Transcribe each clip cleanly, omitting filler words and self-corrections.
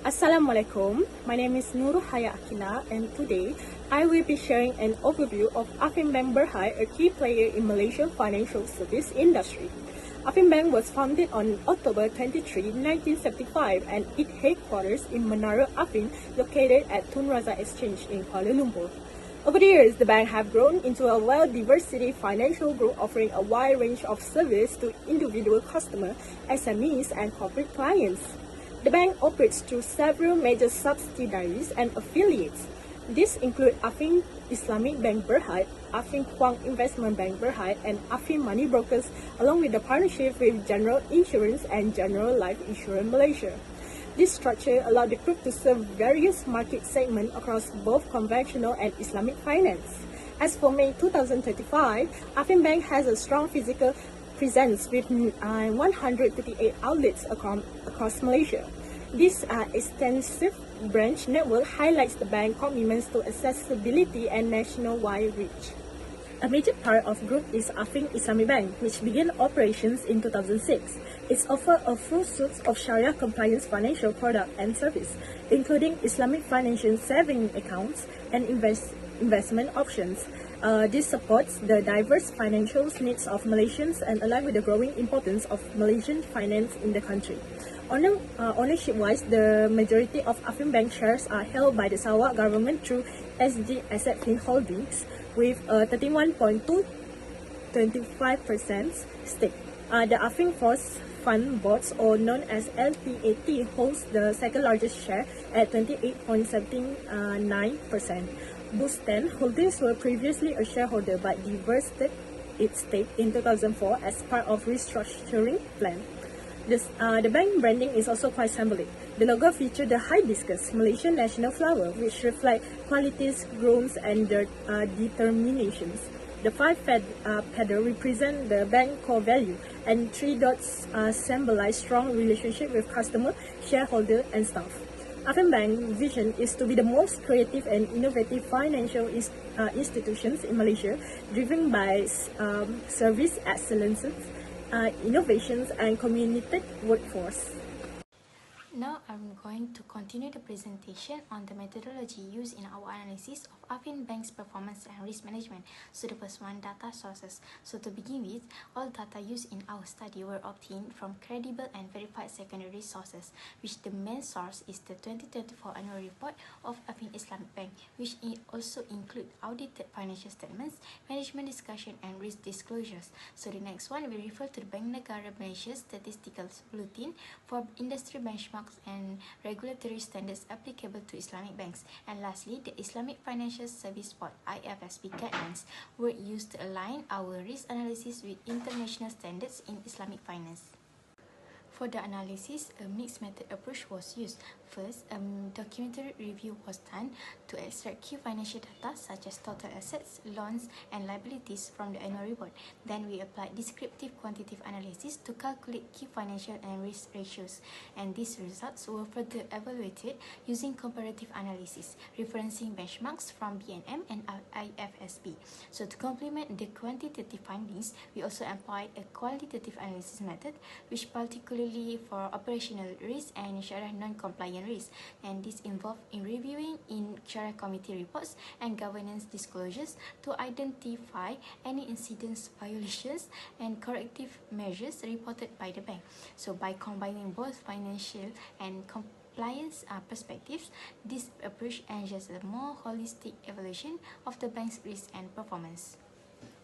Assalamualaikum, my name is Nurul AQEELA and today I will be sharing an overview of Affin Bank Berhad, a key player in Malaysian financial service industry. Affin Bank was founded on October 23, 1975 and its headquarters in Menara Affin located at Tun Razak Exchange in Kuala Lumpur. Over the years, the bank have grown into a well-diversified financial group offering a wide range of service to individual customers, SMEs and corporate clients. The bank operates through several major subsidiaries and affiliates. These include Affin Islamic Bank Berhad, Affin Quang Investment Bank Berhad, and Affin Money Brokers, along with the partnership with General Insurance and General Life Insurance Malaysia. This structure allowed the group to serve various market segments across both conventional and Islamic finance. As for May 2025, Affin Bank has a strong physical presence with 138 outlets across Malaysia. This extensive branch network highlights the bank's commitments to accessibility and nationwide reach. A major part of the group is Affin Islamic Bank, which began operations in 2006. It offers a full suite of Sharia compliance financial products and services, including Islamic financial savings accounts and investment options. This supports the diverse financial needs of Malaysians and aligns with the growing importance of Malaysian finance in the country. Ownership-wise, the majority of Affin Bank shares are held by the Sarawak government through SG Asset Fin Holdings, with a 31.225% stake. The Affin Force Fund Boards, or known as L03, holds the second largest share at 28.79%. Bustan Holdings were previously a shareholder but divested its stake in 2004 as part of restructuring plan. The bank branding is also quite symbolic. The logo features the hibiscus, Malaysian national flower, which reflect qualities, growth, and determinations. The five petals represent the bank core value, and three dots symbolize strong relationship with customer, shareholder, and staff. Affin Bank vision is to be the most creative and innovative financial institutions in Malaysia, driven by service excellence, innovations, and community workforce. Now I'm going to continue the presentation on the methodology used in our analysis of Affin Bank's performance and risk management. So the first one, data sources. So to begin with, all data used in our study were obtained from credible and verified secondary sources, which the main source is the 2024 annual report of Affin Islamic Bank, which also include audited financial statements, management discussion, and risk disclosures. So the next one, we refer to the Bank Negara Malaysia Statistical Bulletin for industry benchmarks and regulatory standards applicable to Islamic banks. And lastly, the Islamic Financial Service Board (IFSB) guidelines were used to align our risk analysis with international standards in Islamic finance. For the analysis, a mixed method approach was used. First, a documentary review was done to extract key financial data such as total assets, loans, and liabilities from the annual report. Then we applied descriptive quantitative analysis to calculate key financial and risk ratios. And these results were further evaluated using comparative analysis, referencing benchmarks from BNM and IFSB. So to complement the quantitative findings, we also employed a qualitative analysis method, which particularly for operational risk and Sharia non-compliant risk, and this involved in reviewing in Sharia committee reports and governance disclosures to identify any incidents, violations, and corrective measures reported by the bank. So by combining both financial and compliance perspectives, this approach ensures a more holistic evaluation of the bank's risk and performance.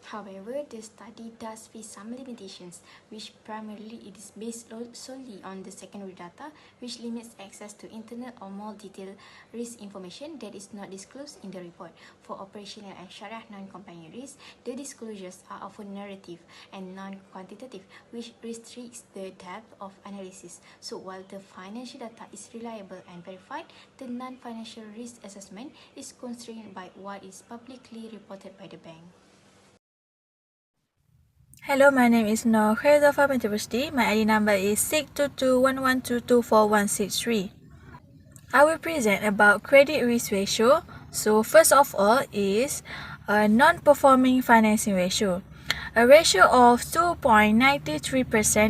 However, the study does face some limitations, which primarily it is based solely on the secondary data, which limits access to internal or more detailed risk information that is not disclosed in the report. For operational and Sharia non-compliant risks, the disclosures are often narrative and non-quantitative, which restricts the depth of analysis. So while the financial data is reliable and verified, the non-financial risk assessment is constrained by what is publicly reported by the bank. Hello, my name is Noor Khairiyatul binti ROSDHI. My ID number is 62211224163. I will present about credit risk ratio. So first of all is a non-performing financing ratio. A ratio of 2.93%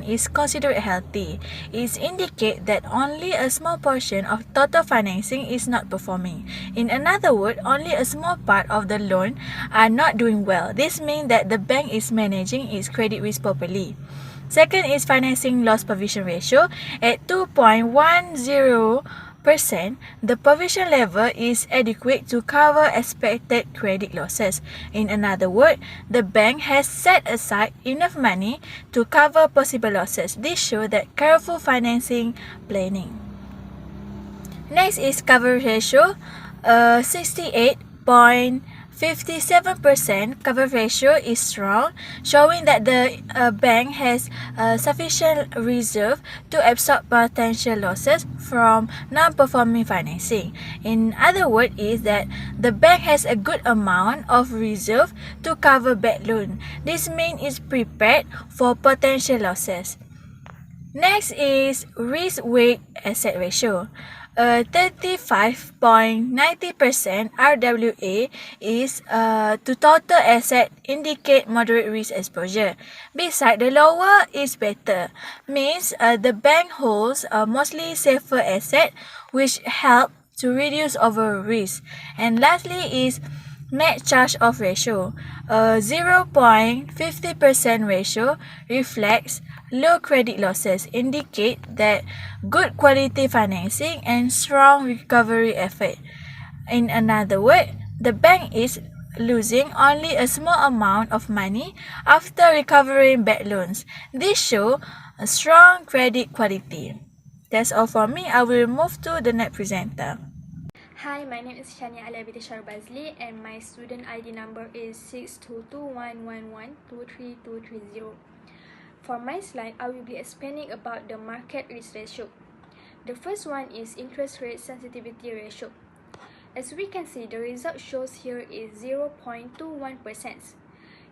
is considered healthy. It indicates that only a small portion of total financing is not performing. In another word, only a small part of the loan are not doing well. This means that the bank is managing its credit risk properly. Second is financing loss provision ratio at 2.10%. The provision level is adequate to cover expected credit losses. In another word, the bank has set aside enough money to cover possible losses. This shows that careful financing planning. Next is coverage ratio, 68.57% coverage ratio is strong, showing that the bank has sufficient reserve to absorb potential losses from non-performing financing. In other words, is that the bank has a good amount of reserve to cover bad loan. This means it's prepared for potential losses. Next is risk weight asset ratio. 35.90% RWA is to total asset indicate moderate risk exposure. Besides, the lower is better. Means the bank holds mostly safer asset which help to reduce overall risk. And lastly is net charge-off ratio. 0.50% ratio reflects low credit losses, indicate that good quality financing and strong recovery effort. In another word, the bank is losing only a small amount of money after recovering bad loans. This shows a strong credit quality. That's all for me. I will move to the next presenter. Hi, my name is SHANIA BAZLI and my student ID number is 62211123230. For my slide, I will be explaining about the market risk ratio. The first one is interest rate sensitivity ratio. As we can see, the result shows here is 0.21%.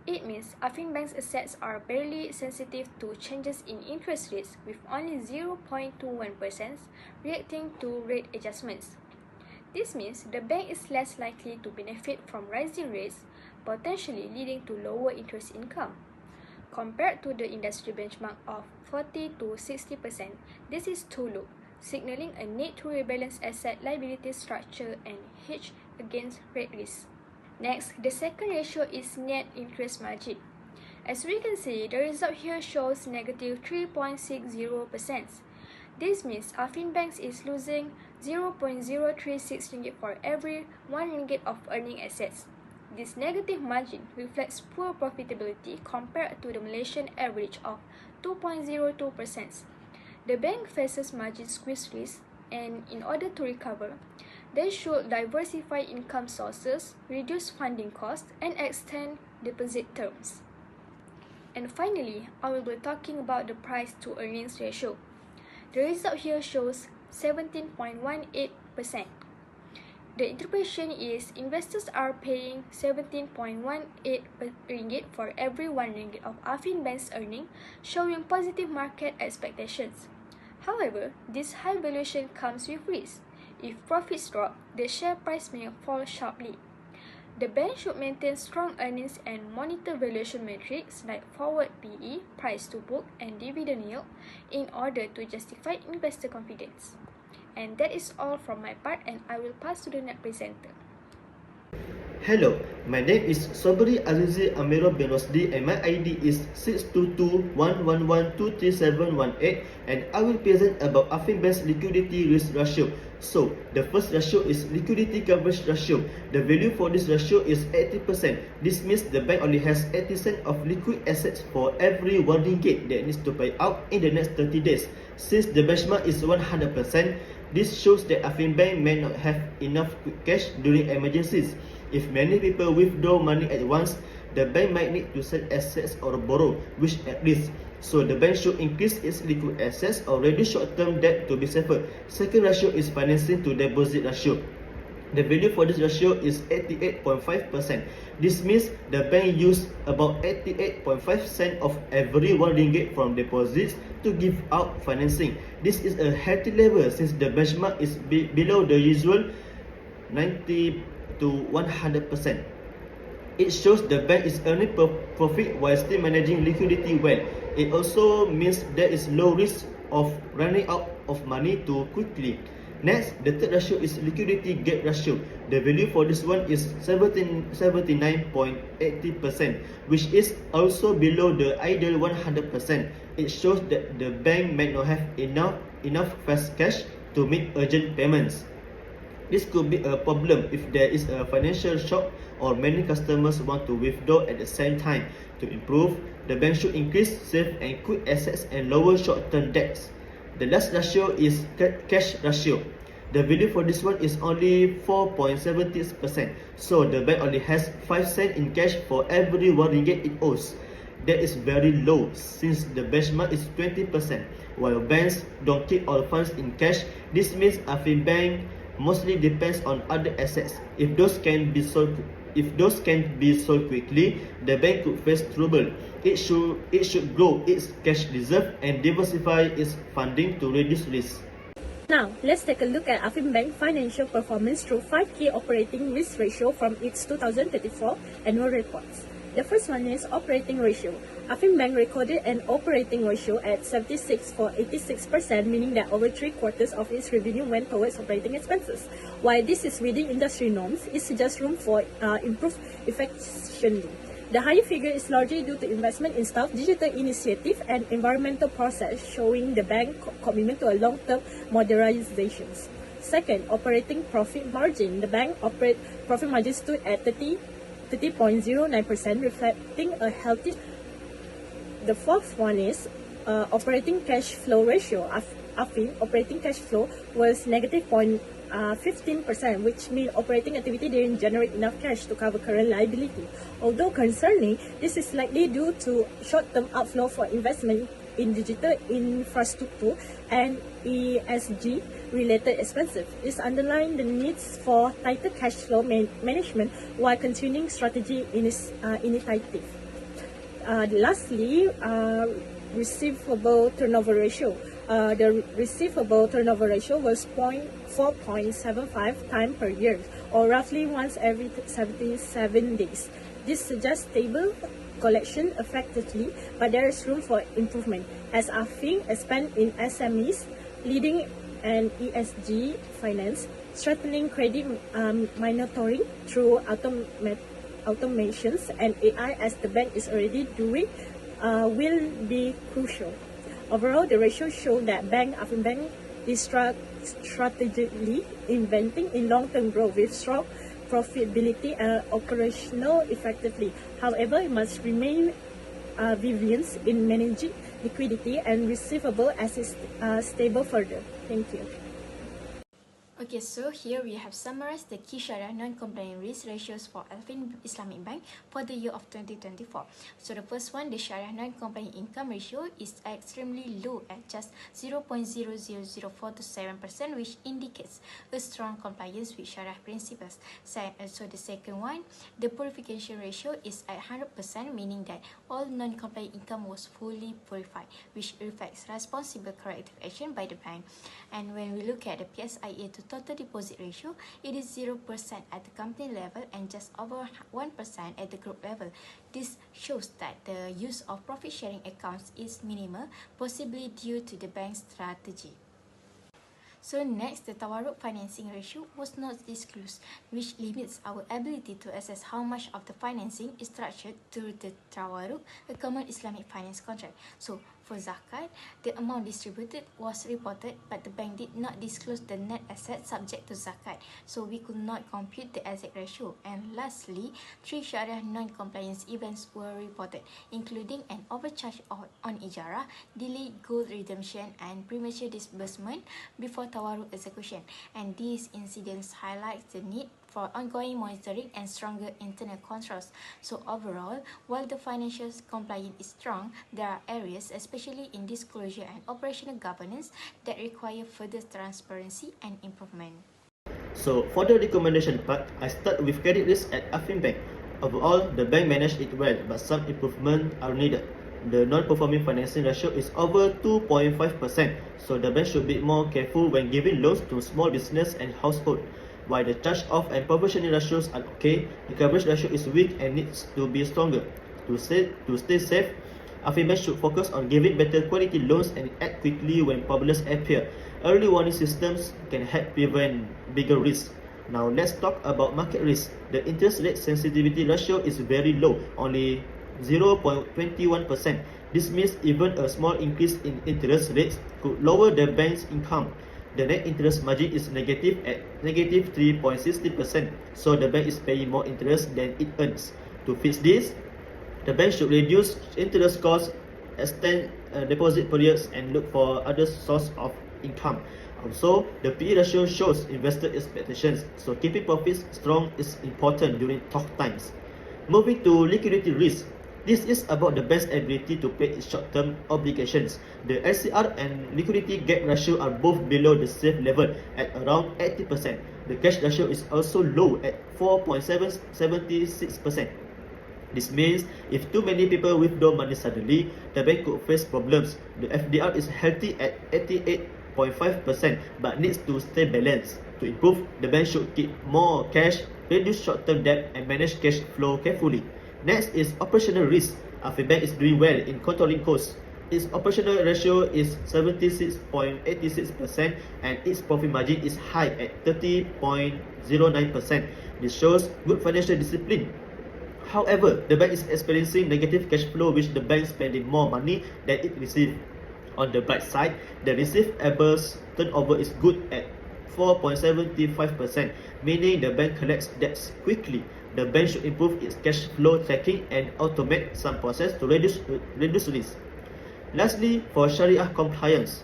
It means Affin Bank's assets are barely sensitive to changes in interest rates, with only 0.21% reacting to rate adjustments. This means the bank is less likely to benefit from rising rates, potentially leading to lower interest income. Compared to the industry benchmark of 40 to 60%, this is too low, signaling a need to rebalance asset liability structure and hedge against rate risk. Next, the second ratio is net interest margin. As we can see, the result here shows negative 3.60%. This means Affin Bank is losing 0.036 ringgit for every 1 ringgit of earning assets. This negative margin reflects poor profitability compared to the Malaysian average of 2.02%. The bank faces margin squeeze risk, and in order to recover, they should diversify income sources, reduce funding costs, and extend deposit terms. And finally, I will be talking about the price to earnings ratio. The result here shows 17.18%. The interpretation is investors are paying 17.18 ringgit for every 1 ringgit of Affin Bank's earning, showing positive market expectations. However, this high valuation comes with risk. If profits drop, the share price may fall sharply. The bank should maintain strong earnings and monitor valuation metrics like forward PE, price to book, and dividend yield in order to justify investor confidence. And that is all from my part, and I will pass to the next presenter. Hello, my name is Sobree Azizi AMERO bin ROSDI and my ID is 62211123718, and I will present about Affin Bank's liquidity risk ratio. So, the first ratio is liquidity coverage ratio. The value for this ratio is 80%. This means the bank only has 80% of liquid assets for every 1 ringgit that needs to pay out in the next 30 days. Since the benchmark is 100%, this shows that Affin Bank may not have enough cash during emergencies. If many people withdraw money at once, the bank might need to sell assets or borrow, which at risk. So the bank should increase its liquid assets or reduce short-term debt to be safer. Second ratio is financing to deposit ratio. The value for this ratio is 88.5%. This means the bank used about 88.5% of every 1 ringgit from deposits to give out financing. This is a healthy level since the benchmark is below the usual 90 to 100%. It shows the bank is earning profit while still managing liquidity well. It also means there is low risk of running out of money too quickly. Next, the third ratio is liquidity gap ratio. The value for this one is 79.80%, which is also below the ideal 100%. It shows that the bank might not have enough fast cash to meet urgent payments. This could be a problem if there is a financial shock or many customers want to withdraw at the same time. To improve, the bank should increase safe and quick assets and lower short-term debts. The last ratio is cash ratio. The value for this one is only 4.76%, so the bank only has 5 cents in cash for every 1 ringgit it owes. That is very low since the benchmark is 20%. While banks don't keep all funds in cash, this means Affin Bank mostly depends on other assets. If those can be sold quickly, the bank could face trouble. It should grow its cash reserve and diversify its funding to reduce risk. Now, let's take a look at Affin Bank financial performance through 5 key operating risk ratio from its 2024 annual reports. The first one is operating ratio. Affin Bank recorded an operating ratio at 76.86%, meaning that over 3/4 of its revenue went towards operating expenses. While this is within industry norms, it suggests room for improved efficiency. The higher figure is largely due to investment in staff, digital initiative, and environmental process, showing the bank's commitment to a long-term modernizations. Second, operating profit margin. The bank operating profit margin stood at 30.09%, reflecting a healthy. The fourth one is operating cash flow ratio. Affin operating cash flow was negative 15%, which means operating activity didn't generate enough cash to cover current liability. Although concerning, this is likely due to short-term outflow for investment in digital infrastructure and ESG-related expenses. This underlines the needs for tighter cash flow management while continuing strategy initiative. Lastly, receivable turnover ratio. The receivable turnover ratio was 4.75 times per year, or roughly once every 77 days. This suggests stable collection effectively, but there is room for improvement as Affin expand in SMEs, leading and ESG finance, strengthening credit monitoring through automations and AI, as the bank is already doing, will be crucial. Overall, the ratio shows that Affin Bank is strategically investing in long-term growth with strong profitability and operational effectively. However, it must remain vigilant in managing liquidity and receivable as it's stable further. Thank you. Okay, so here we have summarized the key Sharia non-compliant risk ratios for Affin Islamic Bank for the year of 2024. So the first one, the Sharia non-compliant income ratio is extremely low at just 0.00047%, which indicates a strong compliance with Sharia principles. So the second one, the purification ratio is at 100%, meaning that all non-compliant income was fully purified, which reflects responsible corrective action by the bank. And when we look at the PSIA to total deposit ratio, it is 0% at the company level and just over 1% at the group level. This shows that the use of profit sharing accounts is minimal, possibly due to the bank's strategy. So next, the tawarruk financing ratio was not disclosed, which limits our ability to assess how much of the financing is structured through the tawarruk, a common Islamic finance contract. So for zakat, the amount distributed was reported, but the bank did not disclose the net assets subject to zakat, so we could not compute the asset ratio. And lastly, 3 Sharia non-compliance events were reported, including an overcharge on ijarah, delayed gold redemption, and premature disbursement before tawarruk execution. And these incidents highlight the need for ongoing monitoring and stronger internal controls. So overall, while the financial compliance is strong, there are areas, especially in disclosure and operational governance, that require further transparency and improvement. So for the recommendation part, I start with credit risk at Affin Bank. Overall, the bank managed it well, but some improvement are needed. The non-performing financing ratio is over 2.5%, so the bank should be more careful when giving loans to small business and household. While the charge-off and provisioning ratios are okay, the coverage ratio is weak and needs to be stronger. To stay safe, Affin Bank should focus on giving better quality loans and act quickly when problems appear. Early warning systems can help prevent bigger risks. Now let's talk about market risk. The interest rate sensitivity ratio is very low, only 0.21%. This means even a small increase in interest rates could lower the bank's income. The net interest margin is negative at negative 3.60%, so the bank is paying more interest than it earns. To fix this, the bank should reduce interest costs, extend deposit periods, and look for other source of income. Also, the PE ratio shows investor expectations, so keeping profits strong is important during tough times. Moving to liquidity risk. This is about the bank's ability to pay its short-term obligations. The LCR and liquidity gap ratio are both below the safe level at around 80%. The cash ratio is also low at 4.76%. This means if too many people withdraw money suddenly, the bank could face problems. The FDR is healthy at 88.5% but needs to stay balanced. To improve, the bank should keep more cash, reduce short-term debt, and manage cash flow carefully. Next is operational risk. Affin Bank is doing well in controlling costs. Its operational ratio is 76.86% and its profit margin is high at 30.09%. This shows good financial discipline. However, the bank is experiencing negative cash flow, which the bank is spending more money than it receives. On the bright side, the receivables turnover is good at 4.75%, meaning the bank collects debts quickly. The bank should improve its cash flow tracking and automate some process to reduce risk. Lastly, for Sharia compliance,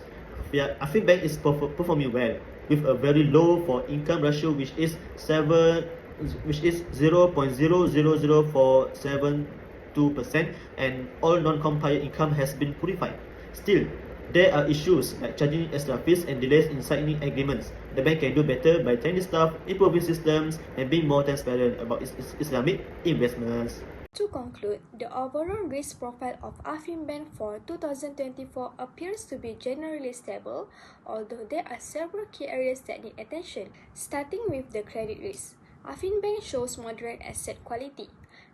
Affin Bank is performing well with a very low for income ratio, which is 0.0000472%, and all non-compliant income has been purified. Still, there are issues like charging extra fees and delays in signing agreements. The bank can do better by training staff, improving systems, and being more transparent about its Islamic investments. To conclude, the overall risk profile of Affin Bank for 2024 appears to be generally stable, although there are several key areas that need attention. Starting with the credit risk, Affin Bank shows moderate asset quality.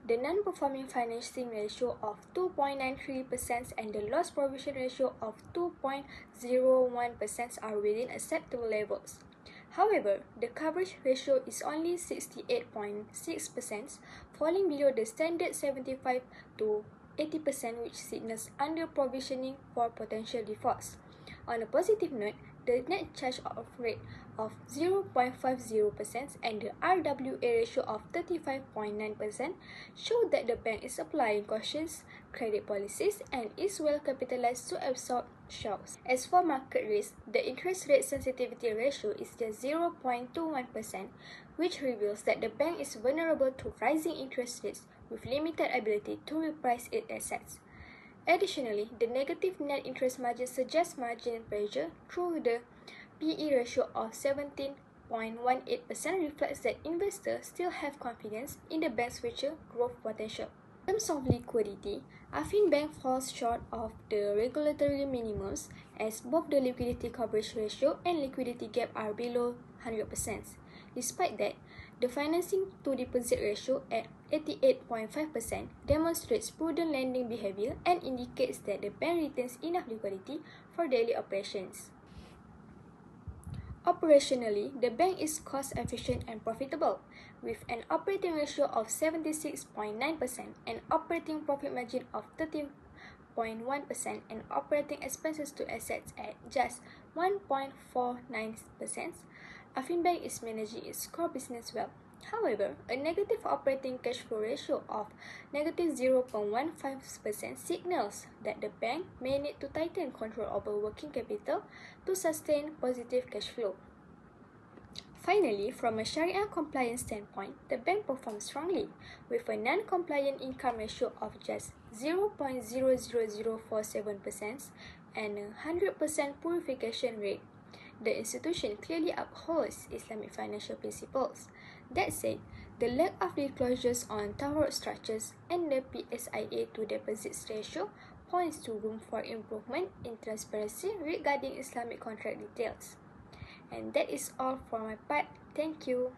The non-performing financing ratio of 2.93% and the loss provision ratio of 2.01% are within acceptable levels. However, the coverage ratio is only 68.6%, falling below the standard 75 to 80%, which signals under-provisioning for potential defaults. On a positive note, the net charge-off rate of 0.50% and the RWA ratio of 35.9% show that the bank is applying cautious credit policies and is well capitalized to absorb shocks. As for market risk, the interest rate sensitivity ratio is just 0.21%, which reveals that the bank is vulnerable to rising interest rates with limited ability to reprice its assets. Additionally, the negative net interest margin suggests margin pressure through the PE ratio of 17.18% reflects that investors still have confidence in the bank's future growth potential. In terms of liquidity, Affin Bank falls short of the regulatory minimums as both the liquidity coverage ratio and liquidity gap are below 100%. Despite that, the financing to deposit ratio at 88.5% demonstrates prudent lending behavior and indicates that the bank retains enough liquidity for daily operations. Operationally, the bank is cost-efficient and profitable, with an operating ratio of 76.9%, an operating profit margin of 13.1%, and operating expenses to assets at just 1.49%. Affin Bank is managing its core business well. However, a negative operating cash flow ratio of negative 0.15% signals that the bank may need to tighten control over working capital to sustain positive cash flow. Finally, from a Sharia compliance standpoint, the bank performs strongly, with a non-compliant income ratio of just 0.00047% and a 100% purification rate. The institution clearly upholds Islamic financial principles. That said, the lack of disclosures on tawarruk structures and the PSIA to deposits ratio points to room for improvement in transparency regarding Islamic contract details. And that is all for my part. Thank you.